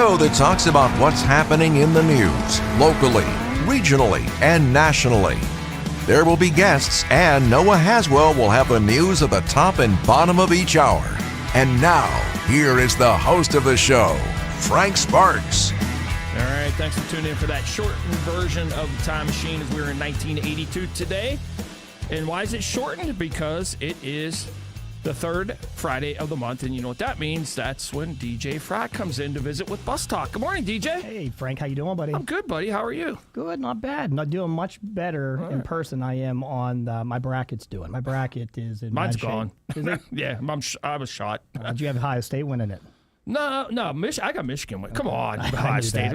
show that talks about what's happening in the news, locally, regionally, and nationally. There will be guests, and Noah Haswell will have the news at the top and bottom of each hour. And now, here is the host of the show, Frank Sparks. All right, thanks for tuning in for that shortened version of the Time Machine as we're in 1982 today. And why is it shortened? Because it is the third Friday of the month, and you know what that means. That's when DJ Frye comes in to visit with Bus Talk. Good morning, DJ. Hey, Frank. How you doing, buddy? I'm good, buddy. How are you? Good, not bad. Not doing much better in person I am on my bracket's doing. My bracket is in Mine's bad shape. gone. Is it? Yeah, I was shot. Did you have Ohio State winning it? No, I got Michigan win. Come on, Ohio State.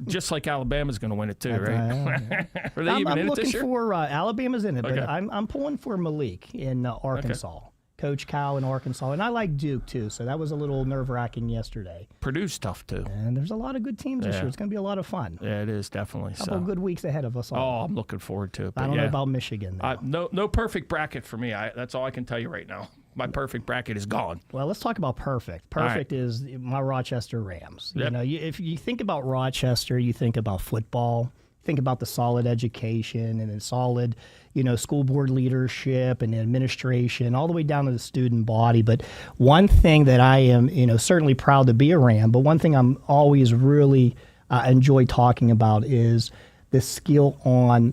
Just like Alabama's going to win it too, right? Are they even in it this year? I'm looking for Alabama's in it, Okay. but I'm pulling for Malik in Arkansas. Okay. Coach Cal in Arkansas. And I like Duke, too, so that was a little nerve-wracking yesterday. Purdue's tough, too. And there's a lot of good teams this year. It's going to be a lot of fun. Yeah, it is, definitely. A couple good weeks ahead of us all. Oh, I'm looking forward to it. I don't know about Michigan, though. No perfect bracket for me. That's all I can tell you right now. My perfect bracket is gone. Well, let's talk about perfect. Perfect is my Rochester Rams. Yep. You know, if you think about Rochester, you think about football. Think about the solid education and the solid, school board leadership and administration, all the way down to the student body. But one thing that I am, certainly proud to be a Ram, but one thing I'm always really enjoy talking about is the skill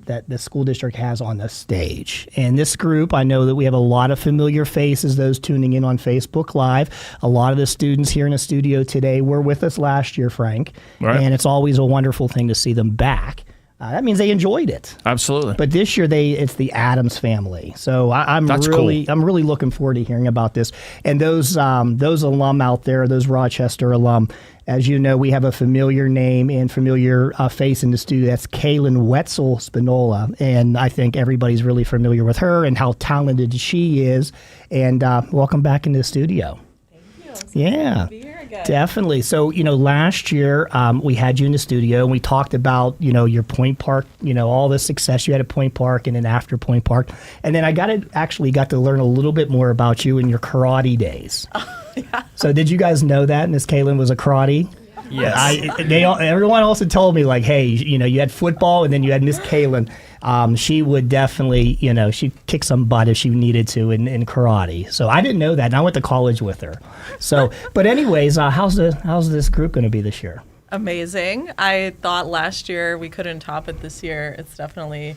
that the school district has on the stage. And this group, I know that we have a lot of familiar faces, those tuning in on Facebook Live. A lot of the students here in the studio today were with us last year, Frank. Right. And it's always a wonderful thing to see them back. That means they enjoyed it. Absolutely. But this year, it's the Adams family. So I'm really looking forward to hearing about this. And those alum out there, those Rochester alum, as you know, we have a familiar name and familiar face in the studio. That's Kaylin Wetzel Spinola. And I think everybody's really familiar with her and how talented she is. And welcome back into the studio. Thank you. Yeah. To be here again. Definitely. So, last year we had you in the studio and we talked about, your Point Park, all the success you had at Point Park and then after Point Park. And then I got to learn a little bit more about you in your karate days. Yeah. So did you guys know that Miss Kaylin was a karate? Yes. Everyone also told me, like, hey, you had football and then you had Miss Kaylin. She would definitely, she'd kick some butt if she needed to in karate. So I didn't know that, and I went to college with her. So, but anyways, how's this group going to be this year? Amazing. I thought last year we couldn't top it this year. It's definitely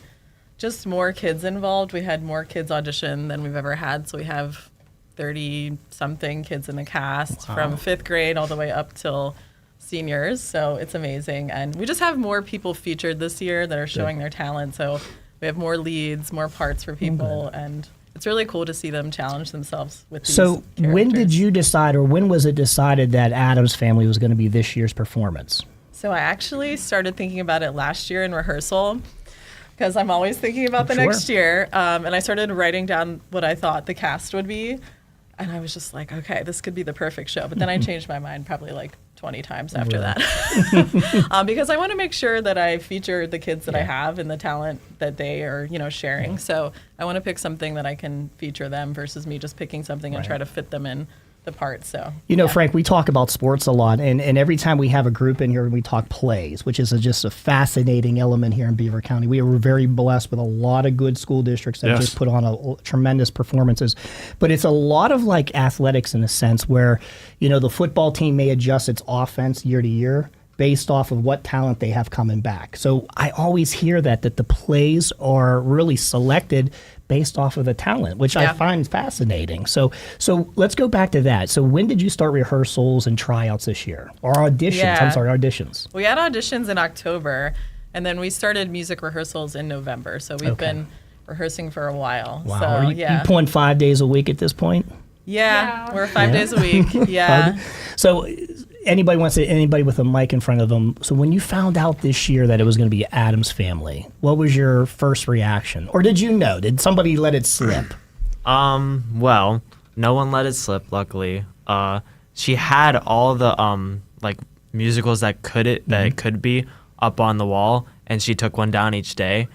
just more kids involved. We had more kids audition than we've ever had, so we have 30-something kids in the cast from 5th grade all the way up till seniors, so it's amazing. And we just have more people featured this year that are showing their talent, so we have more leads, more parts for people, and it's really cool to see them challenge themselves with these characters. When did you decide, or when was it decided that Adams Family was going to be this year's performance? So I actually started thinking about it last year in rehearsal, because I'm always thinking about the next year, and I started writing down what I thought the cast would be, and I was just like, okay, this could be the perfect show. But then I changed my mind probably like 20 times after that. Because I want to make sure that I feature the kids that I have and the talent that they are, sharing. So I want to pick something that I can feature them versus me just picking something and try to fit them in the part. So Frank, we talk about sports a lot, and every time we have a group in here, we talk plays, which is just a fascinating element here in Beaver County. We are very blessed with a lot of good school districts that just put on tremendous performances. But it's a lot of like athletics in a sense where, the football team may adjust its offense year to year based off of what talent they have coming back. So I always hear that the plays are really selected based off of the talent, which I find fascinating. So let's go back to that. So when did you start rehearsals and tryouts this year? Or auditions? Auditions. We had auditions in October, and then we started music rehearsals in November. So we've been rehearsing for a while. Wow. So, Are you pulling 5 days a week at this point? Yeah. We're 5 days a week. Yeah. So anybody with a mic in front of them. So when you found out this year that it was going to be Adams Family, what was your first reaction? Or did you know? Did somebody let it slip? Well, no one let it slip, luckily. She had all the musicals that it could be up on the wall, and she took one down each day.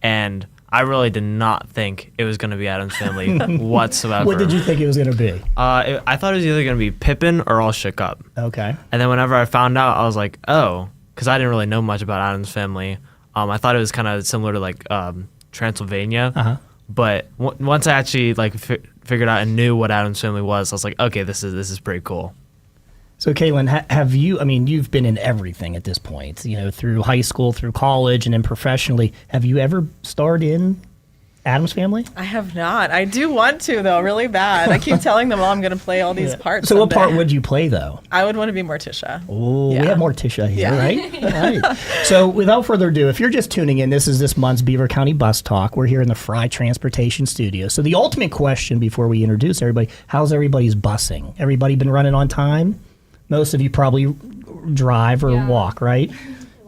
And I really did not think it was going to be Addams Family whatsoever. What did you think it was going to be? I thought it was either going to be Pippin or All Shook Up. Okay. And then whenever I found out, I was like, oh, because I didn't really know much about Addams Family. I thought it was kind of similar to like Transylvania. Uh-huh. But once I actually like figured out and knew what Addams Family was, I was like, okay, this is pretty cool. So, Caitlin, have you, I mean, you've been in everything at this point, you know, through high school, through college, and then professionally. Have you ever starred in Addams Family? I have not. I do want to, though, really bad. I keep telling them, I'm going to play all these parts. So someday. what part would you play, though? I would want to be Morticia. Oh, Yeah. we have Morticia here, Yeah. right? All right. So without further ado, if you're just tuning in, this is this month's Beaver County Bus Talk. We're here in the Frye Transportation Studio. So the ultimate question before we introduce everybody, how's everybody's busing? Everybody been running on time? Most of you probably drive or walk, right?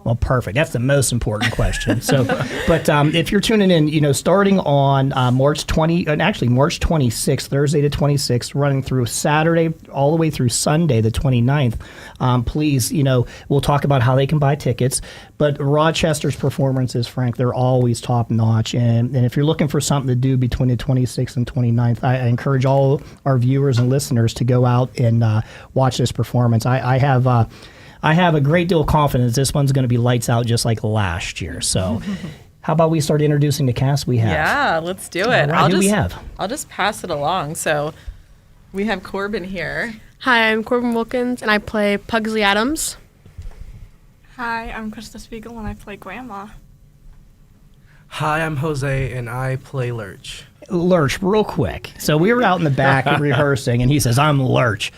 Well, perfect. That's the most important question. So, but if you're tuning in, you know, starting on March 26th, Thursday the 26th, running through Saturday all the way through Sunday the 29th, please, you know, we'll talk about how they can buy tickets. But Rochester's performances, Frank, they're always top notch. And if you're looking for something to do between the 26th and 29th, I encourage all our viewers and listeners to go out and watch this performance. I have a great deal of confidence this one's going to be lights out just like last year. So how about we start introducing the cast we have? Yeah, let's do it. All right, who we have? I'll just pass it along. So we have Corbin here. Hi, I'm Corbin Wilkins, and I play Pugsley Adams. Hi, I'm Krista Spiegel, and I play Grandma. Hi, I'm Jose, and I play Lurch. Lurch, real quick. So we were out in the back rehearsing, and he says, I'm Lurch.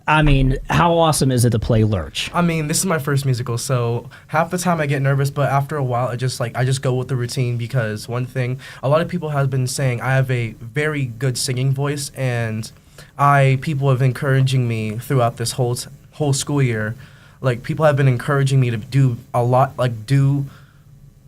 I mean, how awesome is it to play Lurch? I mean, this is my first musical, so half the time I get nervous, but after a while, I just go with the routine because one thing, a lot of people have been saying I have a very good singing voice, and people have been encouraging me throughout this whole school year. Like, people have been encouraging me to do a lot, do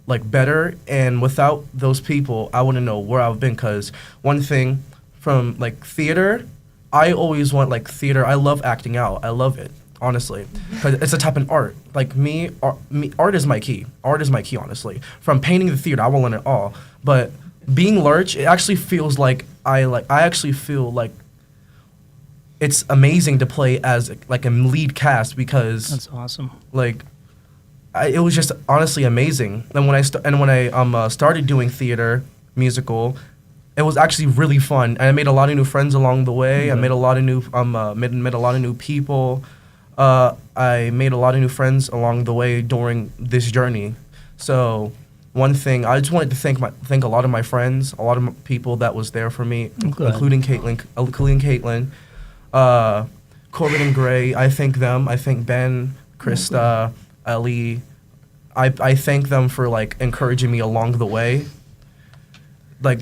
better, and without those people, I wouldn't know where I've been, because one thing from, theater, I always want, theater. I love acting out. I love it, honestly, because it's a type of art. Art is my key. Art is my key, honestly. From painting the theater, I will learn it all. But being Lurch, it actually feels I actually feel like it's amazing to play as, a lead cast because... That's awesome. It was just honestly amazing. And when I started doing theater, musical... It was actually really fun, and I made a lot of new friends along the way. Mm-hmm. I made a lot of new met a lot of new people. I made a lot of new friends along the way during this journey. So one thing I just wanted to thank a lot of my friends, a lot of people that was there for me, including Caitlin, Corbin and Gray. I thank them. I thank Ben, Krista, Ellie. I thank them for encouraging me along the way. They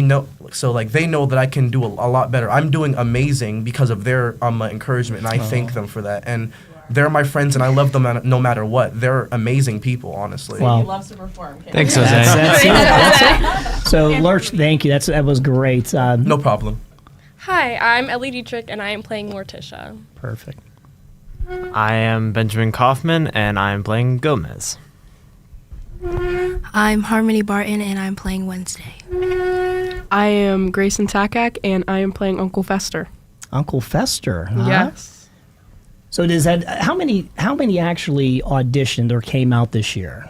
know that I can do a lot better. I'm doing amazing because of their encouragement, and I thank them for that. And they're my friends, and I love them no matter what. They're amazing people, honestly. Wow. He loves to perform. Thanks, Jose. That's so, Lurch, thank you. That was great. No problem. Hi, I'm Ellie Dietrich, and I am playing Morticia. Perfect. I am Benjamin Kaufman, and I am playing Gomez. I'm Harmony Barton, and I'm playing Wednesday. I am Grayson Takak, and I am playing Uncle Fester. Uncle Fester, huh? Yes. So does that? How many actually auditioned or came out this year?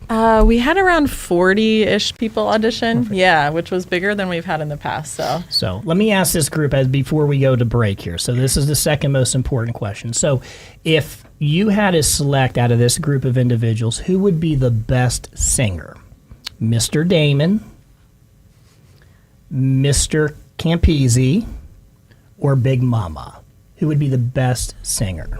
We had around 40-ish people audition. Perfect. Yeah, which was bigger than we've had in the past. So let me ask this group before we go to break here. So this is the second most important question. So if you had to select out of this group of individuals, who would be the best singer? Mr. Damon, Mr. Campese, or Big Mama? Who would be the best singer?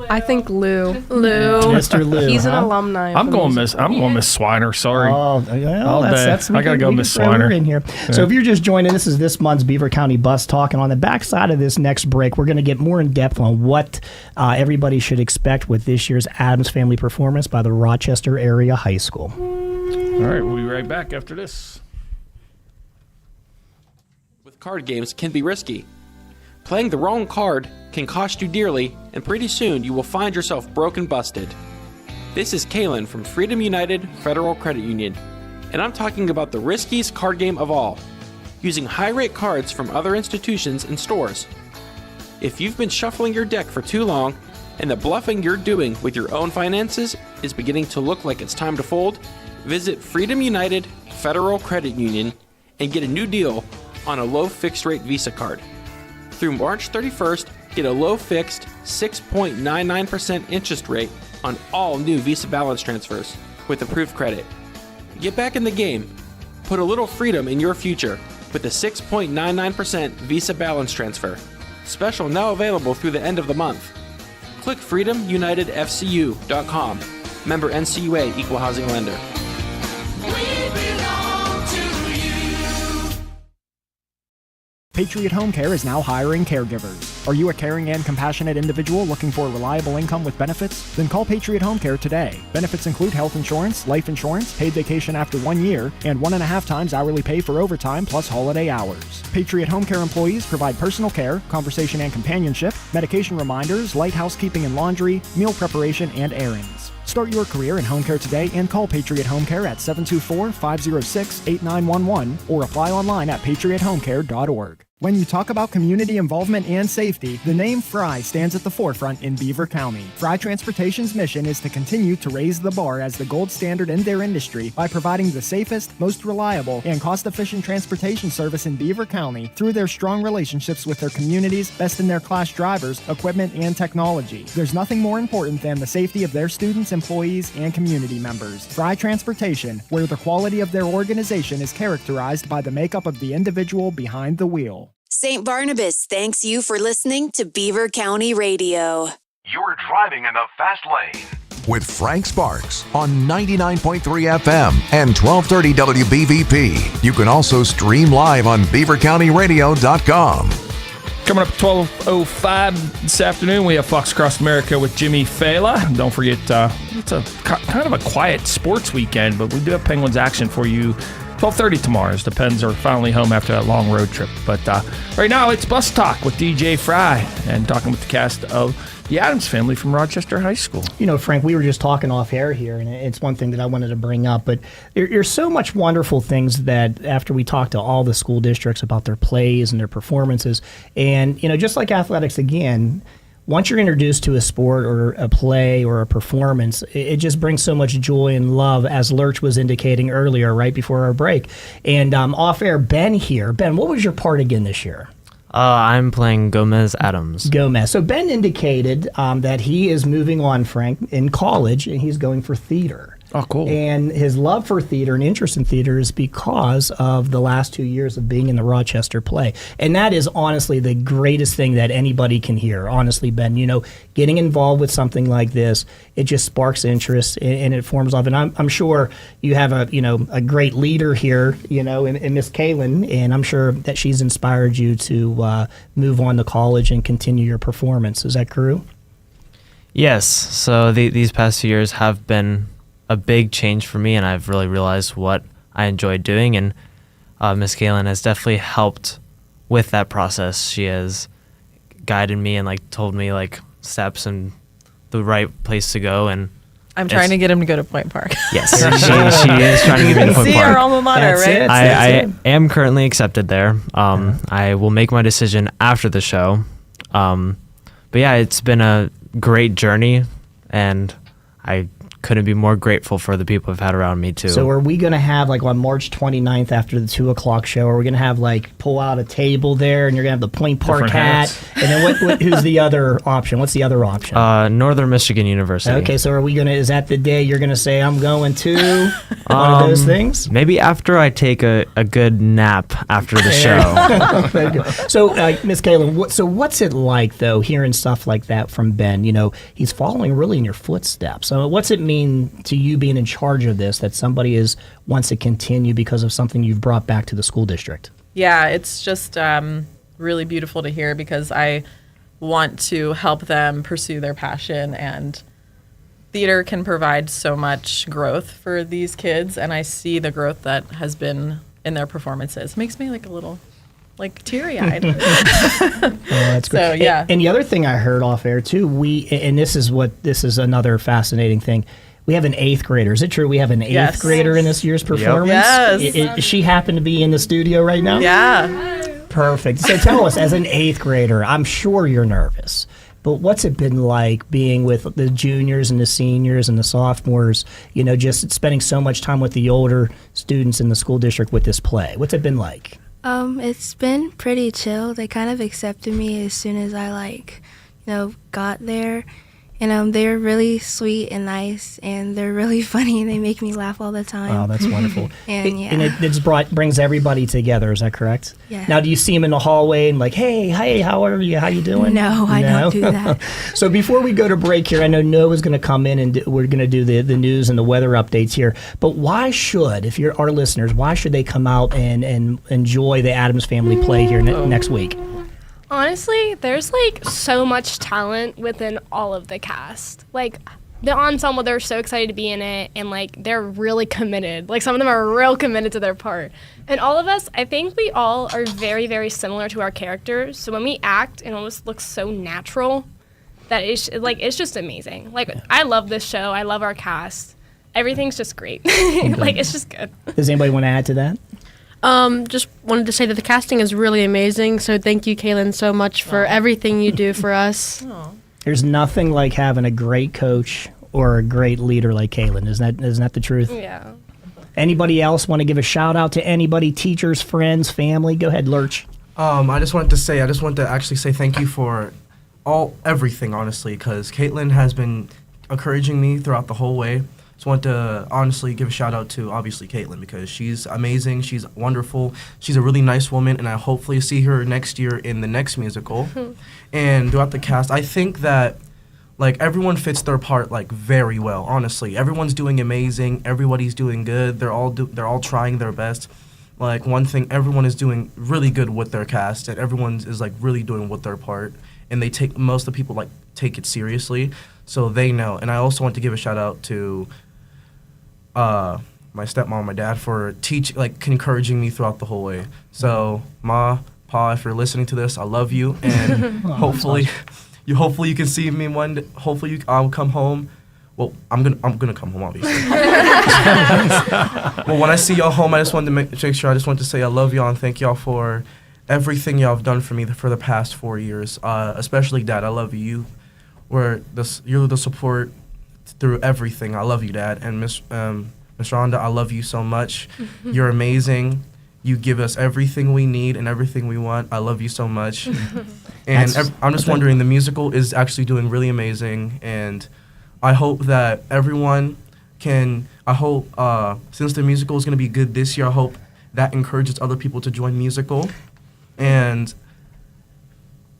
I think Lou. Mr. Lou. He's an alumni. I'm going Miss Swiner. Sorry. Oh, well, that's I gotta go Miss Swiner in here. Yeah. So if you're just joining, this is this month's Beaver County Bus Talk, and on the backside of this next break, we're going to get more in depth on what everybody should expect with this year's Addams Family performance by the Rochester Area High School. All right, we'll be right back after this. With card games can be risky. Playing the wrong card can cost you dearly, and pretty soon you will find yourself broke and busted. This is Kaylin from Freedom United Federal Credit Union. And I'm talking about the riskiest card game of all, using high-rate cards from other institutions and stores. If you've been shuffling your deck for too long, and the bluffing you're doing with your own finances is beginning to look like it's time to fold, visit Freedom United Federal Credit Union and get a new deal on a low fixed rate Visa card. Through March 31st, get a low fixed 6.99% interest rate on all new Visa balance transfers with approved credit. Get back in the game. Put a little freedom in your future with the 6.99% Visa balance transfer. Special now available through the end of the month. Click freedomunitedfcu.com. Member NCUA Equal Housing Lender. Patriot Home Care is now hiring caregivers. Are you a caring and compassionate individual looking for a reliable income with benefits? Then call Patriot Home Care today. Benefits include health insurance, life insurance, paid vacation after 1 year, and 1.5 times hourly pay for overtime plus holiday hours. Patriot Home Care employees provide personal care, conversation and companionship, medication reminders, light housekeeping and laundry, meal preparation, and errands. Start your career in home care today and call Patriot Home Care at 724-506-8911 or apply online at patriothomecare.org. When you talk about community involvement and safety, the name Frye stands at the forefront in Beaver County. Frye Transportation's mission is to continue to raise the bar as the gold standard in their industry by providing the safest, most reliable, and cost-efficient transportation service in Beaver County through their strong relationships with their communities, best-in-their-class drivers, equipment, and technology. There's nothing more important than the safety of their students, employees, and community members. Frye Transportation, where the quality of their organization is characterized by the makeup of the individual behind the wheel. St. Barnabas thanks you for listening to Beaver County Radio. You're driving in the fast lane with Frank Sparks on 99.3 FM and 1230 WBVP. You can also stream live on beavercountyradio.com. Coming up at 12:05 this afternoon, we have Fox Across America with Jimmy Fela. Don't forget, it's a kind of a quiet sports weekend, but we do have Penguins action for you. 12:30 tomorrow, as the Pens are finally home after that long road trip. But right now, it's Bus Talk with DJ Frye and talking with the cast of The Addams Family from Rochester High School. You know, Frank, we were just talking off air here, and it's one thing that I wanted to bring up, but there's so much wonderful things that after we talk to all the school districts about their plays and their performances, and, you know, just like athletics again, once you're introduced to a sport or a play or a performance, it just brings so much joy and love, as Lurch was indicating earlier, right before our break. And off air, Ben here. Ben, what was your part again this year? I'm playing Gomez Adams. Gomez. So Ben indicated that he is moving on, Frank, in college, and he's going for theater. Oh, cool. And his love for theater and interest in theater is because of the last 2 years of being in the Rochester play. And that is honestly the greatest thing that anybody can hear. Honestly, Ben, you know, getting involved with something like this, it just sparks interest and it forms love. And I'm sure you have a great leader here, you know, in Miss Kaylin, and I'm sure that she's inspired you to move on to college and continue your performance. Is that true? Yes. So these past few years have been a big change for me, and I've really realized what I enjoy doing, and Miss Kaylin has definitely helped with that process. She has guided me and told me steps and the right place to go, and I'm trying to get him to go to Point Park. Yes, she is trying to get me to Point Park. See our alma mater, right? I am currently accepted there. I will make my decision after the show. But yeah, it's been a great journey, and I couldn't be more grateful for the people I've had around me too. So are we going to have on March 29th after the 2:00 show, are we going to have pull out a table there and you're going to have the Point Park Different hat? hats. And then who's the other option? What's the other option? Northern Michigan University. Okay, so is that the day you're going to say I'm going to one of those things? Maybe after I take a good nap after the show. So Miss Kaylin, what's it like though hearing stuff like that from Ben? You know, he's following really in your footsteps. So what's it mean to you being in charge of this, that somebody wants to continue because of something you've brought back to the school district? Yeah, it's just really beautiful to hear, because I want to help them pursue their passion, and theater can provide so much growth for these kids, and I see the growth that has been in their performances. It makes me a little teary-eyed. That's great. So, yeah. And the other thing I heard off air too, this is another fascinating thing. We have an 8th grader. Is it true we have an 8th grader in this year's performance? Yes. Does she happen to be in the studio right now? Yeah. Perfect. So tell us, as an 8th grader, I'm sure you're nervous, but what's it been like being with the juniors and the seniors and the sophomores, just spending so much time with the older students in the school district with this play? What's it been like? It's been pretty chill. They kind of accepted me as soon as I got there. And they're really sweet and nice, and they're really funny, and they make me laugh all the time. Oh, that's wonderful. And it brings everybody together, is that correct? Yeah. Now, do you see them in the hallway and hey, how are you? How you doing? No, I don't do that. So before we go to break here, I know Noah's going to come in, and we're going to do the news and the weather updates here. But why should, if you're our listeners, why should they come out and enjoy the Addams Family play here next week? Honestly, there's so much talent within all of the cast. The ensemble, they're so excited to be in it, and they're really committed. Some of them are real committed to their part. And all of us, I think we all are very, very similar to our characters. So when we act, it almost looks so natural that it's just amazing. I love this show. I love our cast. Everything's just great. It's just good. Does anybody want to add to that? Just wanted to say that the casting is really amazing. So thank you, Kaylin, so much for everything you do for us. There's nothing like having a great coach or a great leader like Kaylin. Isn't that the truth? Yeah. Anybody else want to give a shout out to anybody? Teachers, friends, family? Go ahead, Lurch. I just wanted to actually say thank you for everything, honestly, because Caitlin has been encouraging me throughout the whole way. Just want to honestly give a shout out to obviously Caitlin, because she's amazing, she's wonderful, she's a really nice woman, and I hopefully see her next year in the next musical. And throughout the cast, I think that everyone fits their part very well. Honestly, everyone's doing amazing, everybody's doing good. They're all trying their best. One thing, everyone is doing really good with their cast, and everyone is really doing with their part. And most of the people take it seriously, so they know. And I also want to give a shout out to my stepmom and my dad for encouraging me throughout the whole way. So, Ma, Pa, if you're listening to this, I love you, and hopefully you can see me one day. Hopefully I'll come home. Well, I'm gonna come home, obviously. Well, when I see y'all home, I just wanted to make sure. I just want to say I love y'all and thank y'all for everything y'all have done for me for the past 4 years. Especially Dad, I love you. You're the support through everything. I love you, Dad, and Miss Rhonda, I love you so much. You're amazing. You give us everything we need and everything we want. I love you so much. And I'm just wondering, the musical is actually doing really amazing, and I hope that everyone can. Since the musical is going to be good this year, I hope that encourages other people to join musical. And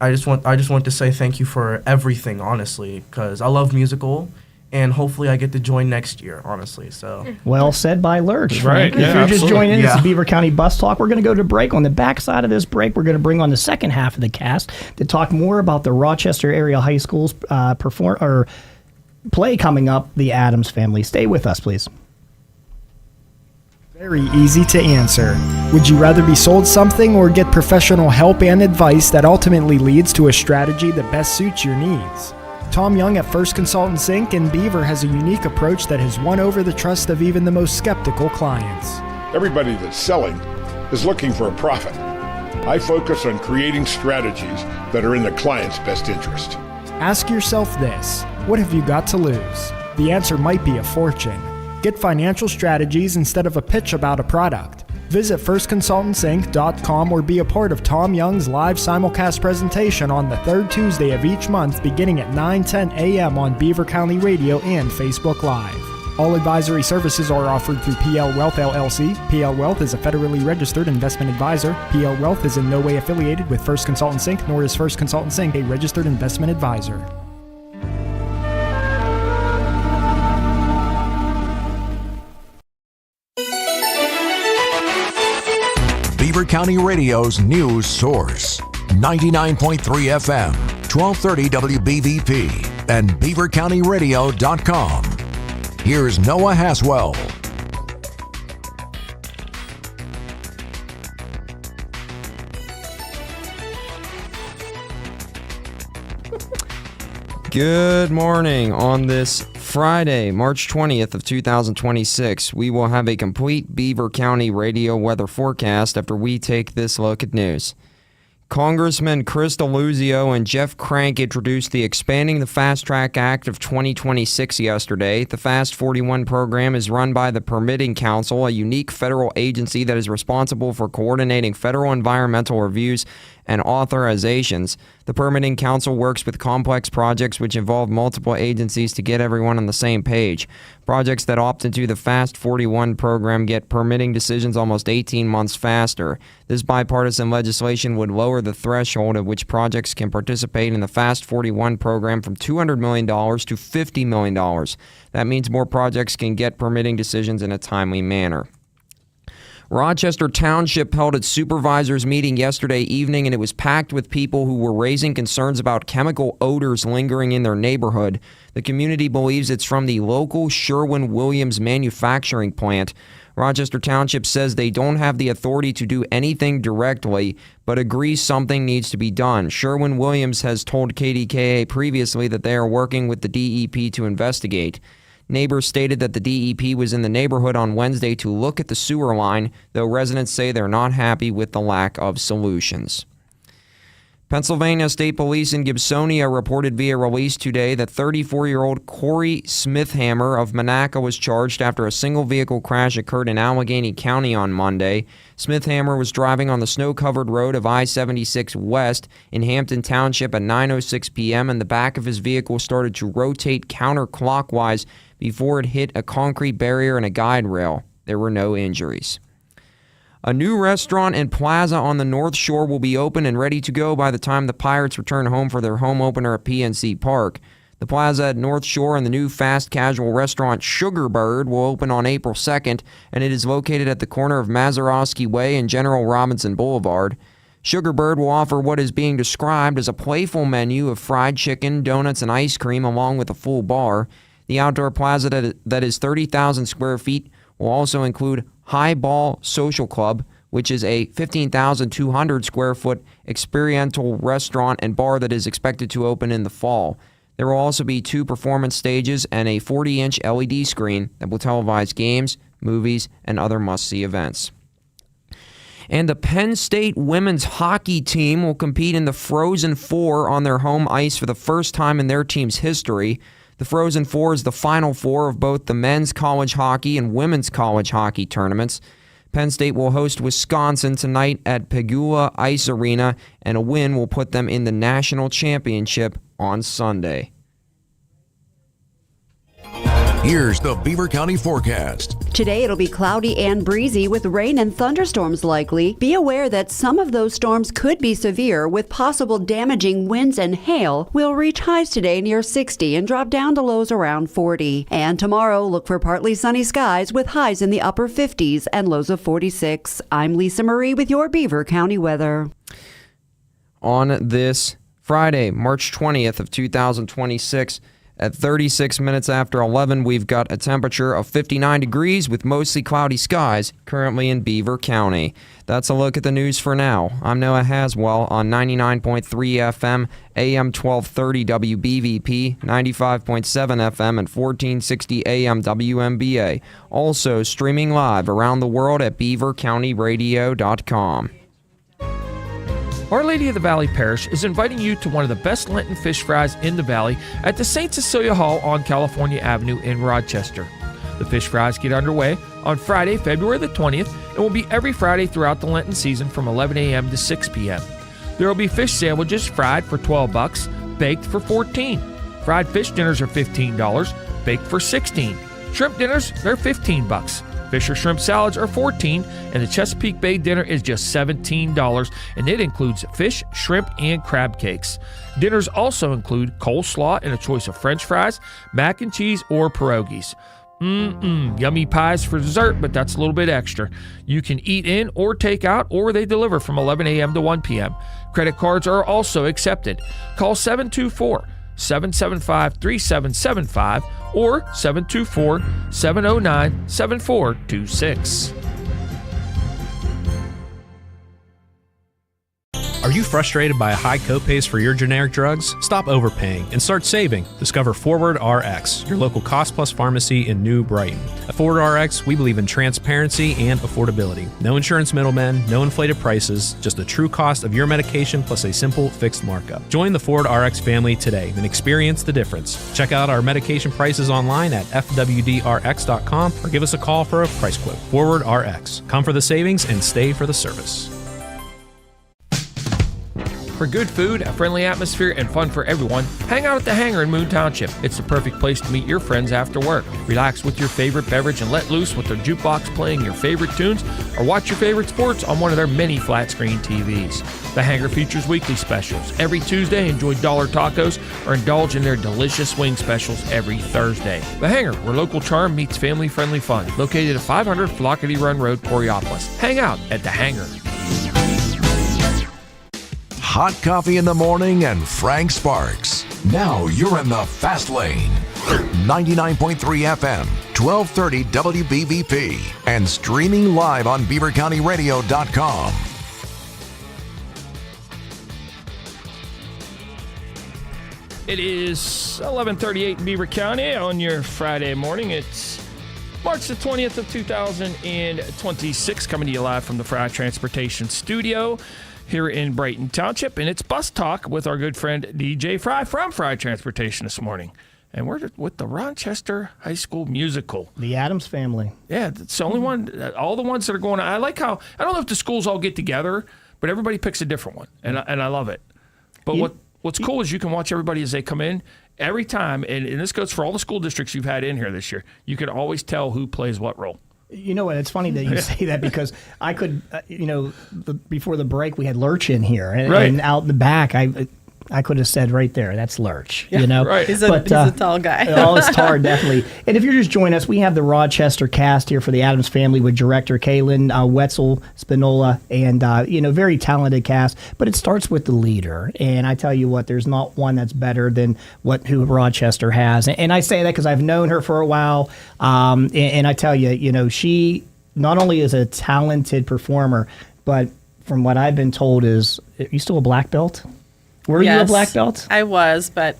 I just want to say thank you for everything, honestly, because I love musical, and hopefully I get to join next year, honestly. So well said by Lurch. Right. If you're just joining, Yeah. this is Beaver County Bus Talk. We're going to go to break. On the back side of this break, we're going to bring on the second half of the cast to talk more about the Rochester area high schools play coming up, The Addams Family. Stay with us, please. Very easy to answer. Would you rather be sold something or get professional help and advice that ultimately leads to a strategy that best suits your needs? Tom Young at First Consultants Inc. in Beaver has a unique approach that has won over the trust of even the most skeptical clients. Everybody that's selling is looking for a profit. I focus on creating strategies that are in the client's best interest. Ask yourself this: what have you got to lose? The answer might be a fortune. Get financial strategies instead of a pitch about a product. Visit firstconsultantsinc.com or be a part of Tom Young's live simulcast presentation on the third Tuesday of each month beginning at 9:10 a.m. on Beaver County Radio and Facebook Live. All advisory services are offered through PL Wealth LLC. PL Wealth is a federally registered investment advisor. PL Wealth is in no way affiliated with First Consultants Inc., nor is First Consultants Inc. a registered investment advisor. Beaver County Radio's news source. 99.3 FM, 1230 WBVP, and beavercountyradio.com. Here's Noah Haswell. Good morning. On this Friday, March 20th of 2026, we will have a complete Beaver County radio weather forecast after we take this look at news. Congressman Chris DeLuzio and Jeff Crank introduced the Expanding the Fast Track Act of 2026 yesterday. The Fast 41 program is run by the Permitting Council, a unique federal agency that is responsible for coordinating federal environmental reviews and authorizations. The Permitting Council works with complex projects which involve multiple agencies to get everyone on the same page. Projects that opt into the Fast 41 program get permitting decisions almost 18 months faster. This bipartisan legislation would lower the threshold at which projects can participate in the Fast 41 program from $200 million to $50 million. That means more projects can get permitting decisions in a timely manner. Rochester Township held its supervisors meeting yesterday evening, and it was packed with people who were raising concerns about chemical odors lingering in their neighborhood. The community believes it's from the local Sherwin-Williams manufacturing plant. Rochester Township says they don't have the authority to do anything directly, but agrees something needs to be done. Sherwin-Williams has told KDKA previously that they are working with the DEP to investigate. Neighbors stated that the DEP was in the neighborhood on Wednesday to look at the sewer line, though residents say they're not happy with the lack of solutions. Pennsylvania State Police in Gibsonia reported via release today that 34-year-old Corey Smithhammer of Monaca was charged after a single-vehicle crash occurred in Allegheny County on Monday. Smithhammer was driving on the snow-covered road of I-76 West in Hampton Township at 9:06 p.m., and the back of his vehicle started to rotate counterclockwise before it hit a concrete barrier and a guide rail. There were no injuries. A new restaurant and plaza on the North Shore will be open and ready to go by the time the Pirates return home for their home opener at PNC Park. The plaza at North Shore and the new fast casual restaurant Sugar Bird will open on April 2nd, and it is located at the corner of Mazeroski Way and General Robinson Boulevard. Sugar Bird will offer what is being described as a playful menu of fried chicken, donuts, and ice cream along with a full bar. The outdoor plaza that is 30,000 square feet will also include Highball Social Club, which is a 15,200 square foot experiential restaurant and bar that is expected to open in the fall. There will also be 2 performance stages and a 40-inch LED screen that will televise games, movies, and other must-see events. And the Penn State women's hockey team will compete in the Frozen Four on their home ice for the first time in their team's history. The Frozen Four is the Final Four of both the men's college hockey and women's college hockey tournaments. Penn State will host Wisconsin tonight at Pegula Ice Arena, and a win will put them in the national championship on Sunday. Here's the Beaver County forecast. Today it'll be cloudy and breezy with rain and thunderstorms likely. Be aware that some of those storms could be severe with possible damaging winds and hail. We'll reach highs today near 60 and drop down to lows around 40. And tomorrow look for partly sunny skies with highs in the upper 50s and lows of 46. I'm Lisa Marie with your Beaver County weather. On this Friday, March 20th of 2026, at 36 minutes after 11, we've got a temperature of 59 degrees with mostly cloudy skies currently in Beaver County. That's a look at the news for now. I'm Noah Haswell on 99.3 FM, AM 1230 WBVP, 95.7 FM, and 1460 AM WMBA. Also streaming live around the world at beavercountyradio.com. Our Lady of the Valley Parish is inviting you to one of the best Lenten fish fries in the Valley at the St. Cecilia Hall on California Avenue in Rochester. The fish fries get underway on Friday, February the 20th, and will be every Friday throughout the Lenten season from 11 a.m. to 6 p.m. There will be fish sandwiches fried for $12, baked for $14. Fried fish dinners are $15, baked for $16. Shrimp dinners, they're $15. Fish or shrimp salads are $14, and the Chesapeake Bay dinner is just $17, and it includes fish, shrimp, and crab cakes. Dinners also include coleslaw and a choice of French fries, mac and cheese, or pierogies. Yummy pies for dessert, but that's a little bit extra. You can eat in or take out, or they deliver from 11 a.m. to 1 p.m. Credit cards are also accepted. Call 724-775-3775 or 724-709-7426. Are you frustrated by high copays for your generic drugs? Stop overpaying and start saving. Discover Forward RX, your local cost plus pharmacy in New Brighton. At Forward RX, we believe in transparency and affordability. No insurance middlemen, no inflated prices, just the true cost of your medication plus a simple fixed markup. Join the Forward RX family today and experience the difference. Check out our medication prices online at fwdrx.com or give us a call for a price quote. Forward RX. Come for the savings and stay for the service. For good food, a friendly atmosphere, and fun for everyone, hang out at the Hangar in Moon Township. It's the perfect place to meet your friends after work. Relax with your favorite beverage and let loose with their jukebox playing your favorite tunes, or watch your favorite sports on one of their many flat-screen TVs. The Hangar features weekly specials. Every Tuesday, enjoy dollar tacos or indulge in their delicious wing specials every Thursday. The Hangar, where local charm meets family-friendly fun. Located at 500 Flockety Run Road, Coraopolis. Hang out at the Hangar. Hot coffee in the morning and Frank Sparks. Now you're in the fast lane. 99.3 FM, 1230 WBVP, and streaming live on BeaverCountyRadio.com. It is 11:38 in Beaver County on your Friday morning. It's March the 20th of 2026, coming to you live from the Frye Transportation Studio here in Brighton Township, and it's Bus Talk with our good friend DJ Frye from Frye Transportation this morning. And we're with the Rochester High School Musical. The Addams Family. Yeah, it's the only one, all the ones that are going on. I like how, I don't know if the schools all get together, but everybody picks a different one, and I love it. But what's cool is you can watch everybody as they come in. Every time, and this goes for all the school districts you've had in here this year, you can always tell who plays what role. You know what? It's funny that you say that because I could, before the break, we had Lurch in here. And out in the back, I could have said right there, that's Lurch. Yeah, right. He's a tall guy. It's hard, definitely. And if you're just joining us, we have the Rochester cast here for the Addams Family with director Kaylin Wetzel Spinola, and very talented cast. But it starts with the leader, and I tell you what, there's not one that's better than who Rochester has. And I say that because I've known her for a while, and I tell you, she not only is a talented performer, but from what I've been told is, are you still a black belt? Were you a black belt? I was, but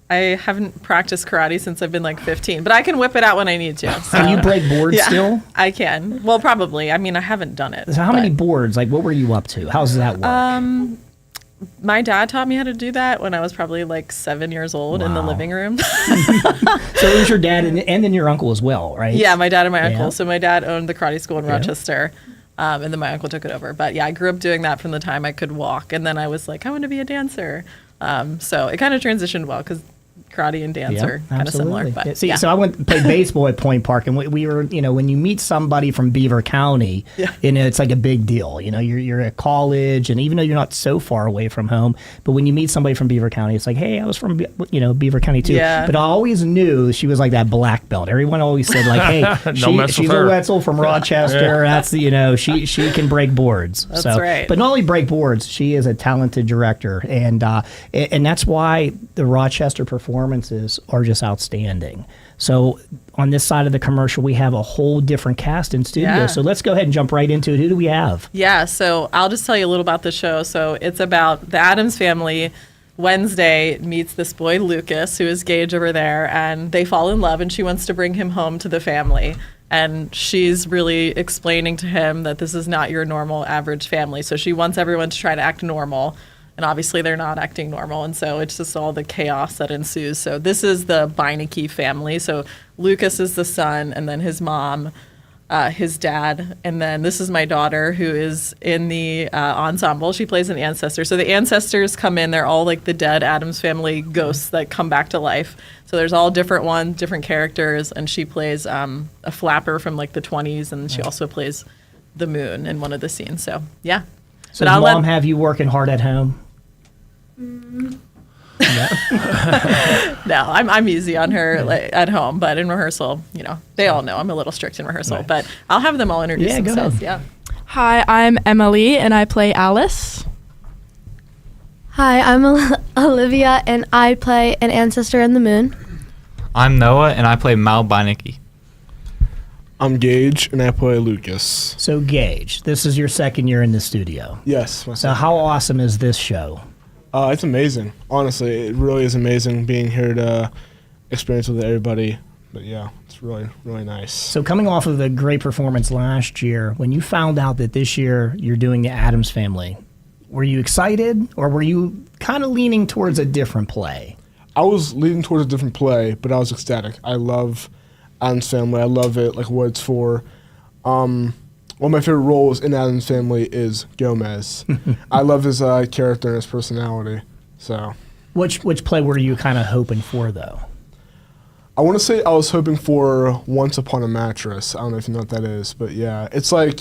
I haven't practiced karate since I've been like 15. But I can whip it out when I need to. So. Can you break boards still? I can. Well, probably. I mean, I haven't done it. So how many boards? Like, what were you up to? How does that work? My dad taught me how to do that when I was probably like 7 years old in the living room. So it was your dad and then your uncle as well, right? Yeah, my dad and my uncle. So my dad owned the karate school in Rochester. And then my uncle took it over. But yeah, I grew up doing that from the time I could walk. And then I was like, I want to be a dancer. So it kind of transitioned well because karate and dance are kind of similar. But, so I went and played baseball at Point Park, and we were, when you meet somebody from Beaver County, it's like a big deal. You're at college, and even though you're not so far away from home, but when you meet somebody from Beaver County, it's like, hey, I was from Beaver County too. Yeah. But I always knew she was like that black belt. Everyone always said like, hey, she's a Wetzel from Rochester. That's she can break boards. That's right. But not only break boards, she is a talented director, and that's why the Rochester performances are just outstanding. So on this side of the commercial, we have a whole different cast in studio. Yeah. So let's go ahead and jump right into it. Who do we have? Yeah, so I'll just tell you a little about the show. So it's about the Addams family. Wednesday meets this boy, Lucas, who is Gage over there, and they fall in love, and she wants to bring him home to the family. And she's really explaining to him that this is not your normal average family. So she wants everyone to try to act normal. And obviously they're not acting normal, and so it's just all the chaos that ensues. So this is the Beinecke family. So Lucas is the son, and then his mom, his dad, and then this is my daughter who is in the ensemble. She plays an ancestor. So the ancestors come in. They're all like the dead Addams family ghosts that come back to life. So there's all different characters, and she plays a flapper from like the 20s, and she also plays the moon in one of the scenes. So yeah. So does Mom have you working hard at home? No, I'm easy on her at home, but in rehearsal, they all know I'm a little strict in rehearsal. Right. But I'll have them all introduce themselves. Yeah. Hi, I'm Emily, and I play Alice. Hi, I'm Olivia, and I play an ancestor in the moon. I'm Noah, and I play Mal Beinecke. I'm Gage, and I play Lucas. So, Gage, this is your second year in the studio. Yes. So, how awesome is this show? It's amazing. Honestly, it really is amazing being here to experience with everybody. But yeah, it's really, really nice. So, coming off of the great performance last year, when you found out that this year you're doing the Addams Family, were you excited, or were you kind of leaning towards a different play? I was leaning towards a different play, but I was ecstatic. I love Addams Family. I love it, like what it's for. One of my favorite roles in Addams Family is Gomez. I love his character and his personality. So, which play were you kind of hoping for, though? I want to say I was hoping for Once Upon a Mattress. I don't know if you know what that is, but yeah, it's like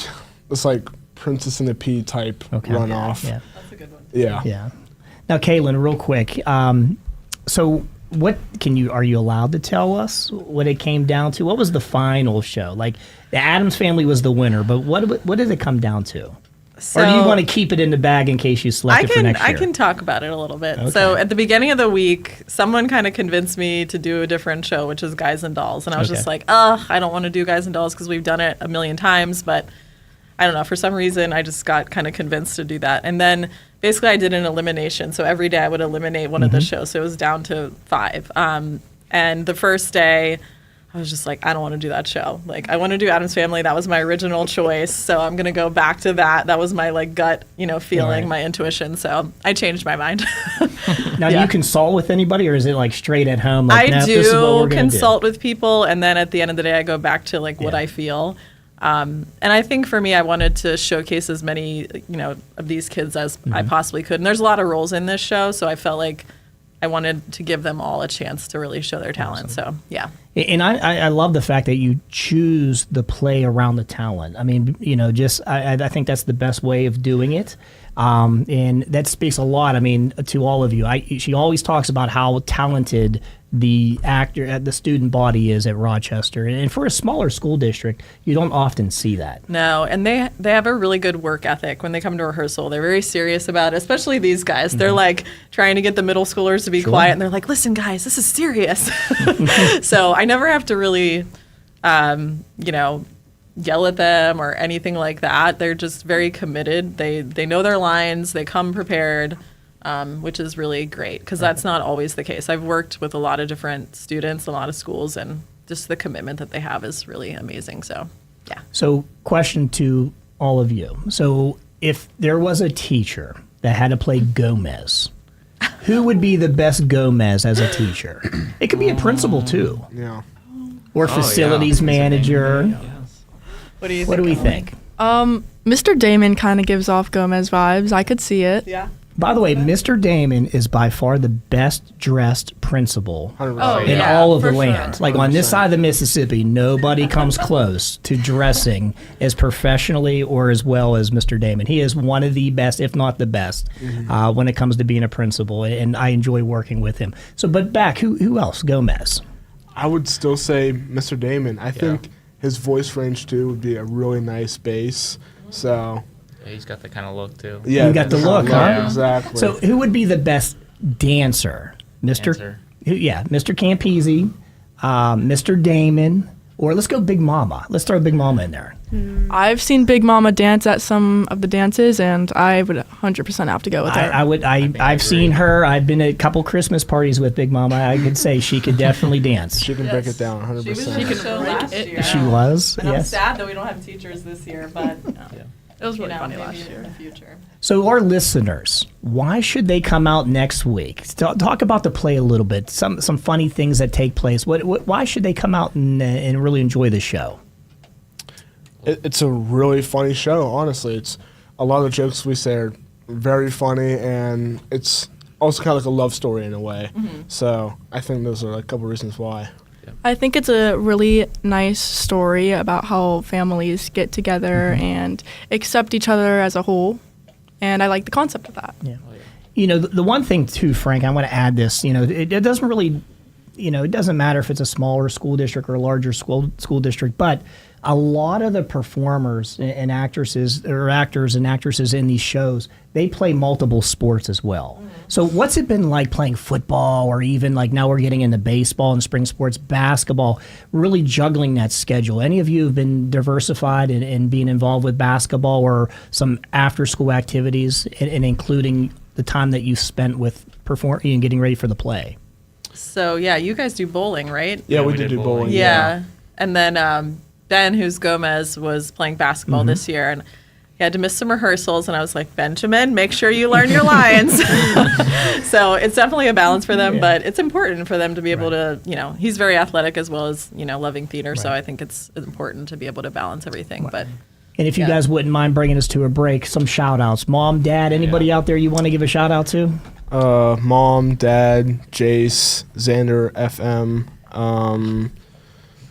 Princess and the Pea type runoff. Yeah. That's a good one. Yeah. Yeah. Now, Caitlin, real quick. So, are you allowed to tell us what it came down to? What was the final show? Like, the Addams Family was the winner, but what did it come down to? So, or do you want to keep it in the bag in case you select it for next year? I can talk about it a little bit. Okay. So at the beginning of the week, someone kind of convinced me to do a different show, which is Guys and Dolls. And I was just like, I don't want to do Guys and Dolls because we've done it a million times. But I don't know, for some reason, I just got kind of convinced to do that. And then basically I did an elimination. So every day I would eliminate one of the shows. So it was down to 5. And the first day, I was just like, I don't want to do that show. Like, I want to do Addams Family. That was my original choice. So I'm going to go back to that. That was my gut, feeling, my intuition. So I changed my mind. Now, do you consult with anybody, or is it like straight at home? Like, I this is what we're gonna consult with people. And then at the end of the day, I go back to what I feel. And I think for me, I wanted to showcase as many, of these kids as I possibly could. And there's a lot of roles in this show. So I felt like I wanted to give them all a chance to really show their talent. So, yeah. And I love the fact that you choose the play around the talent. I mean, I think that's the best way of doing it. And that speaks a lot, to all of you. She always talks about how talented the student body is at Rochester. And for a smaller school district, you don't often see that. No, and they have a really good work ethic when they come to rehearsal. They're very serious about it, especially these guys. They're like trying to get the middle schoolers to be quiet, and they're like, listen, guys, this is serious. So I never have to really, yell at them or anything like that. They're just very committed. They know their lines. They come prepared. Which is really great because that's not always the case. I've worked with a lot of different students, a lot of schools, and just the commitment that they have is really amazing. So, yeah. So, question to all of you. So, if there was a teacher that had to play Gomez, who would be the best Gomez as a teacher? It could be a principal, too. Yeah. Or facilities manager. What do you think? What do we think? Mr. Damon kind of gives off Gomez vibes. I could see it. Yeah. By the way, Mr. Damon is by far the best dressed principal in yeah, all of the for land. sure. Like on this side of the Mississippi, nobody comes close to dressing as professionally or as well as Mr. Damon. He is one of the best, if not the best, when it comes to being a principal, and I enjoy working with him. So, but back, who else? Gomez. I would still say Mr. Damon. I think his voice range too would be a really nice bass. So. Yeah, he's got the kind of look too. Yeah, you got the look, huh? Yeah. Exactly. So, who would be the best dancer? Mr. Campese, Mr. Damon, or let's go Big Mama. Let's throw Big Mama in there. I've seen Big Mama dance at some of the dances, and I would 100% have to go with her. I've seen her. I've been at a couple Christmas parties with Big Mama. I could say she could definitely dance. She can break it down 100%. She was in the show last year. She was. And yes. I'm sad that we don't have teachers this year, but it was really funny maybe last year. in the future. So our listeners, why should they come out next week? Talk about the play a little bit. Some funny things that take place. Why should they come out and really enjoy the show? It's a really funny show, honestly. It's a lot of the jokes we say are very funny, and it's also kind of like a love story in a way. So I think those are a couple reasons why. I think it's a really nice story about how families get together and accept each other as a whole, and I like the concept of that. Yeah. The one thing too, Frank, I want to add this. It doesn't really it doesn't matter if it's a smaller school district or a larger school district, but a lot of the performers and actors and actresses in these shows, they play multiple sports as well. So what's it been like playing football, or even like now we're getting into baseball and spring sports, basketball, really juggling that schedule? Any of you have been diversified in being involved with basketball or some after school activities, and including the time that you spent with performing and getting ready for the play? So yeah, you guys do bowling, right? Yeah, we did do bowling. Yeah. And then Ben, who's Gomez, was playing basketball this year, and he had to miss some rehearsals, and I was like, Benjamin, make sure you learn your lines. So it's definitely a balance for them, but it's important for them to be able to, he's very athletic as well as, loving theater, so I think it's important to be able to balance everything. But And if you guys wouldn't mind bringing us to a break, some shout outs. Mom, Dad, anybody out there you want to give a shout out to? Mom, Dad, Jace, Xander, FM,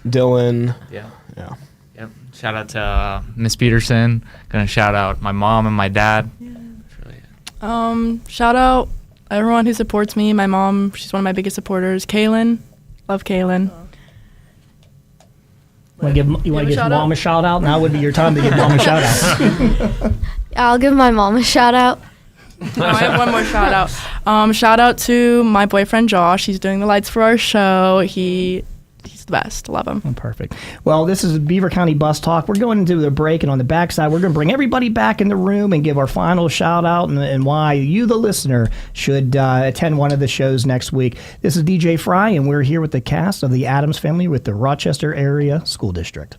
Dylan. Yeah. Yeah. Yep. Shout out to Miss Peterson. Gonna shout out my mom and my dad. Shout out everyone who supports me. My mom, she's one of my biggest supporters. Kaylin, love Kaylin. You want to give Mom a shout out? Now would be your time to give Mom a shout out. I'll give my mom a shout out. I have one more shout out. Shout out to my boyfriend Josh. He's doing the lights for our show. He's the best. Love him. Oh, perfect. Well, this is Beaver County Bus Talk. We're going into the break, and on the backside, we're going to bring everybody back in the room and give our final shout out and why you, the listener, should attend one of the shows next week. This is DJ Frye, and we're here with the cast of The Addams Family with the Rochester Area School District.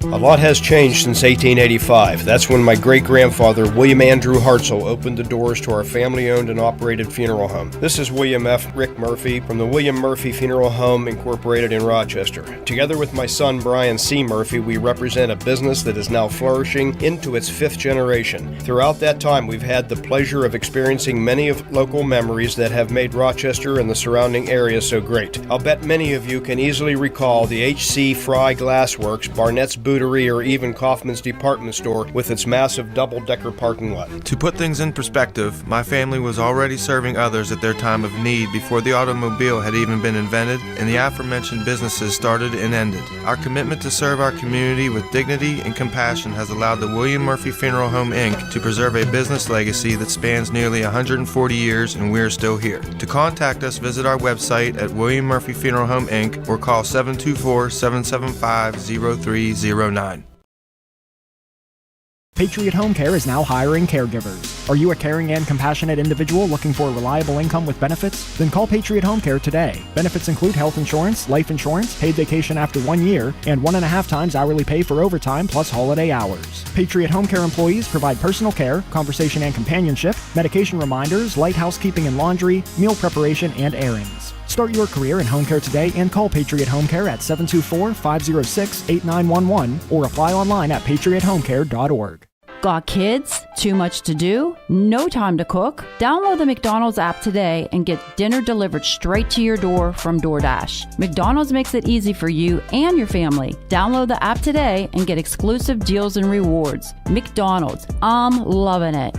A lot has changed since 1885. That's when my great-grandfather, William Andrew Hartzell, opened the doors to our family-owned and operated funeral home. This is William F. Rick Murphy from the William Murphy Funeral Home Incorporated in Rochester. Together with my son, Brian C. Murphy, we represent a business that is now flourishing into its 5th generation. Throughout that time, we've had the pleasure of experiencing many of local memories that have made Rochester and the surrounding area so great. I'll bet many of you can easily recall the H.C. Frye Glassworks, Barnett's Bootery, or even Kaufman's Department Store with its massive double-decker parking lot. To put things in perspective, my family was already serving others at their time of need before the automobile had even been invented and the aforementioned businesses started and ended. Our commitment to serve our community with dignity and compassion has allowed the William Murphy Funeral Home, Inc. to preserve a business legacy that spans nearly 140 years, and we're still here. To contact us, visit our website at William Murphy Funeral Home, Inc. or call 724-775-0309. Patriot Home Care is now hiring caregivers. Are you a caring and compassionate individual looking for a reliable income with benefits? Then call Patriot Home Care today. Benefits include health insurance, life insurance, paid vacation after 1 year, and 1.5 times hourly pay for overtime plus holiday hours. Patriot Home Care employees provide personal care, conversation and companionship, medication reminders, light housekeeping and laundry, meal preparation, and errands. Start your career in home care today and call Patriot Home Care at 724-506-8911 or apply online at patriothomecare.org. Got kids? Too much to do? No time to cook? Download the McDonald's app today and get dinner delivered straight to your door from DoorDash. McDonald's makes it easy for you and your family. Download the app today and get exclusive deals and rewards. McDonald's, I'm loving it.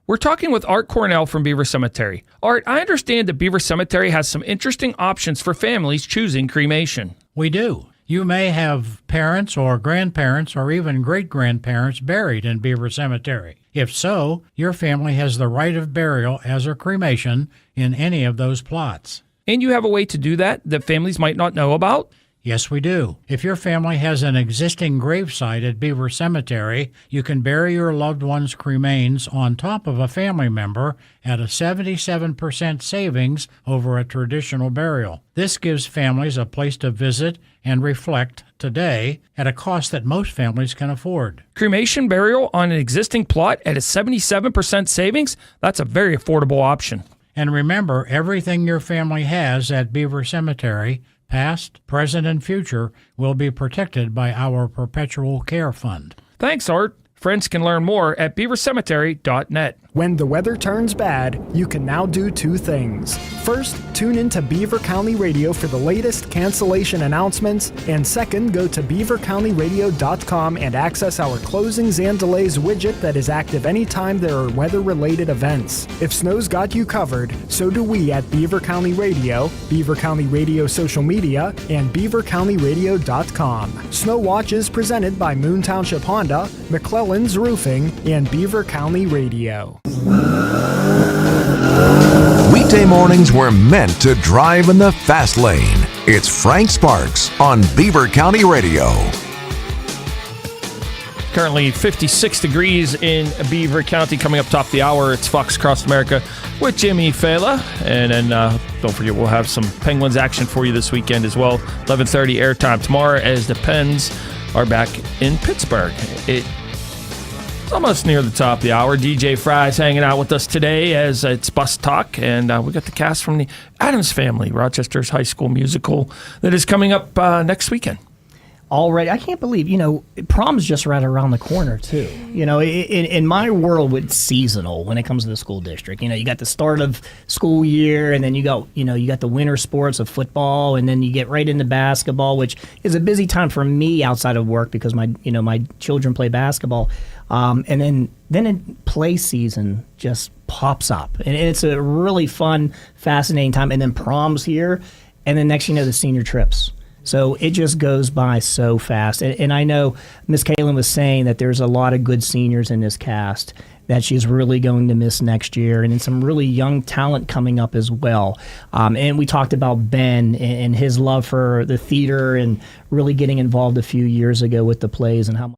We're talking with Art Cornell from Beaver Cemetery. Art, I understand that Beaver Cemetery has some interesting options for families choosing cremation. We do. You may have parents or grandparents or even great-grandparents buried in Beaver Cemetery. If so, your family has the right of burial as a cremation in any of those plots. And you have a way to do that families might not know about? Yes, we do. If your family has an existing gravesite at Beaver Cemetery, you can bury your loved one's cremains on top of a family member at a 77% savings over a traditional burial. This gives families a place to visit and reflect today at a cost that most families can afford. Cremation burial on an existing plot at a 77% savings? That's a very affordable option. And remember, everything your family has at Beaver Cemetery, past, present, and future, will be protected by our Perpetual Care Fund. Thanks, Art. Friends can learn more at beavercemetery.net. When the weather turns bad, you can now do two things. First, tune into Beaver County Radio for the latest cancellation announcements, and second, go to beavercountyradio.com and access our closings and delays widget that is active anytime there are weather-related events. If snow's got you covered, so do we at Beaver County Radio, Beaver County Radio social media, and beavercountyradio.com. Snow Watch is presented by Moon Township Honda, McClellan's Roofing, and Beaver County Radio. Weekday mornings were meant to drive in the fast lane. It's Frank Sparks on Beaver County Radio. Currently 56 degrees in Beaver County. Coming up top of the hour, it's Fox Across America with Jimmy Fela. And then don't forget, we'll have some Penguins action for you this weekend as well. 11:30 airtime tomorrow as the Pens are back in Pittsburgh. It's almost near the top of the hour. DJ Frye is hanging out with us today as it's Bus Talk, and we got the cast from the Addams Family, Rochester's high school musical that is coming up next weekend. Already, I can't believe, prom's just right around the corner too. In my world, it's seasonal when it comes to the school district. You got the start of school year, and then you got the winter sports of football, and then you get right into basketball, which is a busy time for me outside of work because my children play basketball. And then play season just pops up, and it's a really fun, fascinating time. And then prom's here, and then next the senior trips. So it just goes by so fast. And I know Miss Kaylin was saying that there's a lot of good seniors in this cast that she's really going to miss next year, and then some really young talent coming up as well. And we talked about Ben and his love for the theater and really getting involved a few years ago with the plays and how much.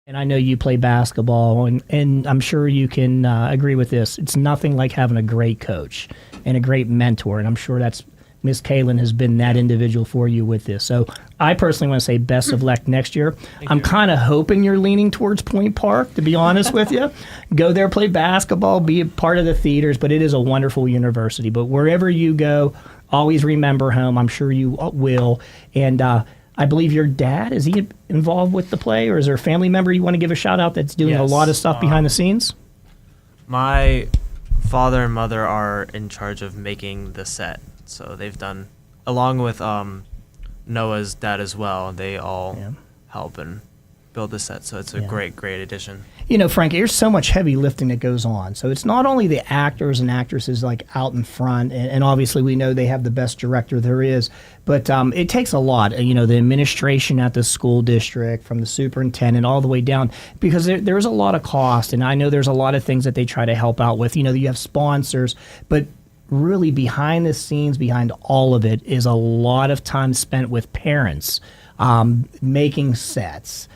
And I know you play basketball, and I'm sure you can agree with this. It's nothing like having a great coach and a great mentor, and I'm sure that's Miss Kaylin has been that individual for you with this. So I personally want to say best of luck next year. I'm kind of hoping you're leaning towards Point Park, to be honest with you. Go there, play basketball, be a part of the theaters, but it is a wonderful university. But wherever you go, always remember home. I'm sure you will. And I believe your dad, is he involved with the play, or is there a family member you want to give a shout out that's doing a lot of stuff behind the scenes? My father and mother are in charge of making the set. So they've done, along with Noah's dad as well, they all help and build the set. So it's a great addition. Frank, there's so much heavy lifting that goes on. So it's not only the actors and actresses like out in front, and obviously we know they have the best director there is, but it takes a lot. The administration at the school district, from the superintendent all the way down, because there's a lot of cost, and I know there's a lot of things that they try to help out with. You have sponsors, but really behind the scenes, behind all of it, is a lot of time spent with parents making sets.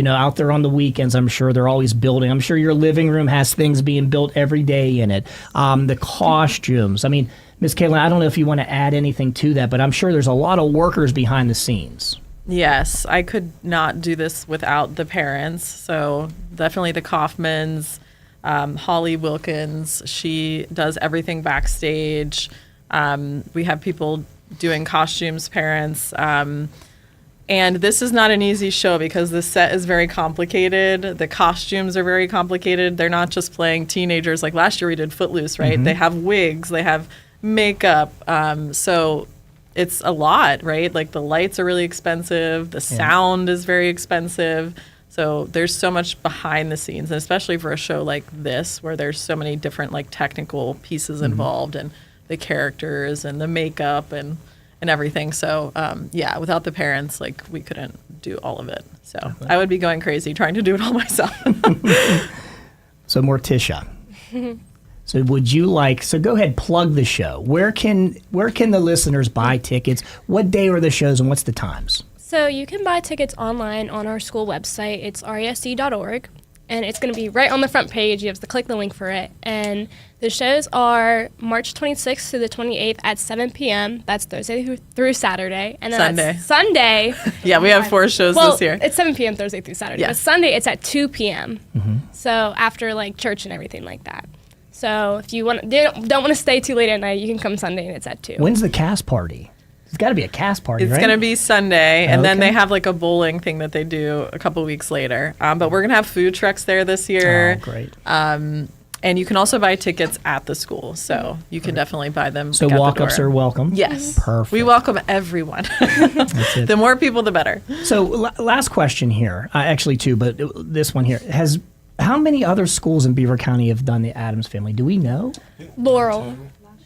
Out there on the weekends, I'm sure they're always building. I'm sure your living room has things being built every day in it. The costumes. I mean, Ms. Kaylin, I don't know if you want to add anything to that, but I'm sure there's a lot of workers behind the scenes. Yes, I could not do this without the parents. So definitely the Kaufmans. Holly Wilkins, she does everything backstage. We have people doing costumes, parents. And this is not an easy show because the set is very complicated. The costumes are very complicated. They're not just playing teenagers. Like last year we did Footloose, right? Mm-hmm. They have wigs, they have makeup. So it's a lot, right? Like the lights are really expensive. The sound is very expensive. So there's so much behind the scenes, and especially for a show like this where there's so many different technical pieces involved, and the characters and the makeup and everything. So without the parents, we couldn't do all of it. So I would be going crazy trying to do it all myself. So Morticia, so would you go ahead, plug the show. Where can the listeners buy tickets? What day are the shows and what's the times? So you can buy tickets online on our school website. It's resc.org, and it's going to be right on the front page. You have to click the link for it. And the shows are March 26th to the 28th at 7 p.m. That's Thursday through Saturday. And then Sunday. Yeah, we have 4 shows this year. It's 7 p.m. Thursday through Saturday. Yes. But Sunday, it's at 2 p.m. Mm-hmm. So after church and everything like that. So if you don't want to stay too late at night, you can come Sunday and it's at 2. When's the cast party? It's got to be a cast party, It's right? going to be Sunday, and then Okay. they have like a bowling thing that they do a couple weeks later. But we're going to have food trucks there this year. Oh, great. And you can also buy tickets at the school, so you can definitely buy them. So like, at the walk-ups door. are welcome? Yes. Perfect. We welcome everyone. That's it. The more people, the better. So last question here, actually two, but this one here. How many other schools in Beaver County have done the Adams Family? Do we know? Laurel.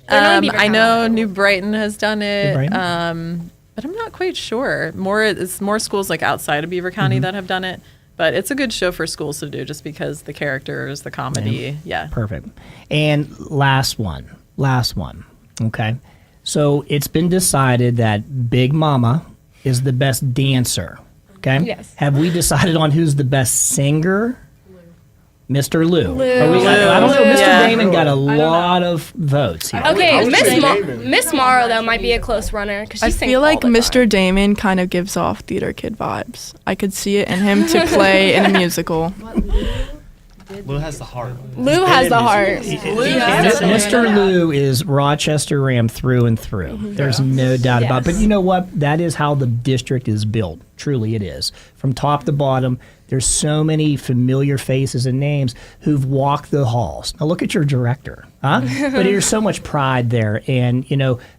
They're not in Beaver I know County. New Brighton has done it, New Brighton? but I'm not quite sure. It's more schools like outside of Beaver County Mm-hmm. that have done it. But it's a good show for schools to do just because the characters, the comedy, yeah. Perfect. And last one. Okay. So it's been decided that Big Mama is the best dancer. Okay. Yes. Have we decided on who's the best singer? Mr. Lou. Lou. I don't know. Mr. Yeah. Damon got a lot of votes here. Okay, would say Damon. Miss Morrow though might be a close runner because she I sings feel like all the Mr. Damon kind of gives off theater kid vibes. I could see it in him to play in a musical. Lou has the heart. time. Lou has the heart. Mr. Lou is Rochester Ram through and through. There's no doubt about it. But you know what? That is how the district is built. Truly, it is. From top to bottom, there's so many familiar faces and names who've walked the halls. Now look at your director, huh? But there's so much pride there. And,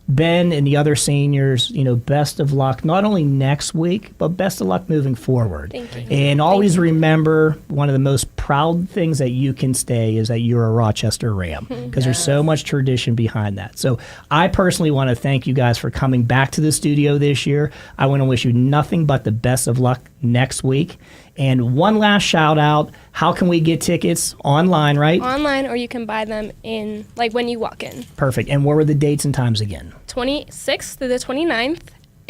Ben and the other seniors, best of luck, not only next week, but best of luck moving forward. Thank you. And always remember, one of the most proud things that you can say is that you're a Rochester Ram, because there's so much tradition behind that. So I personally want to thank you guys for coming back to the studio this year. I want to wish you nothing but the best of luck next week. And one last shout out, how can we get tickets? Online, right? Online, or you can buy them in when you walk in. Perfect. And what were the dates and times again? 26th through the 29th,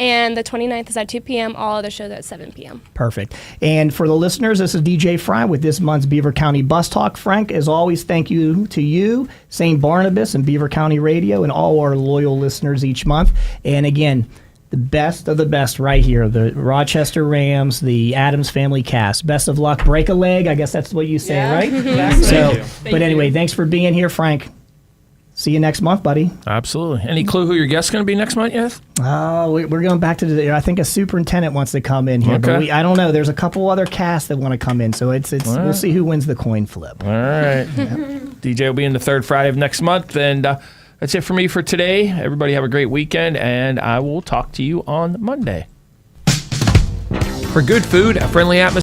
and the 29th is at 2 p.m. All other shows are at 7 p.m. Perfect. And for the listeners, this is DJ Frye with this month's Beaver County Bus Talk. Frank, as always, thank you to you, St. Barnabas, and Beaver County Radio, and all our loyal listeners each month. And again, the best of the best right here, the Rochester Rams, the Adams Family cast. Best of luck. Break a leg, I guess that's what you say, right? Exactly. But anyway, thanks for being here, Frank. See you next month, buddy. Absolutely. Any clue who your guest's going to be next month yet? Oh, we're going back to I think a superintendent wants to come in here, but Okay. I don't know. There's a couple other casts that want to come in, so we'll see who wins the coin flip. All right. DJ will be in the third Friday of next month, and that's it for me for today. Everybody have a great weekend, and I will talk to you on Monday. For good food, a friendly atmosphere,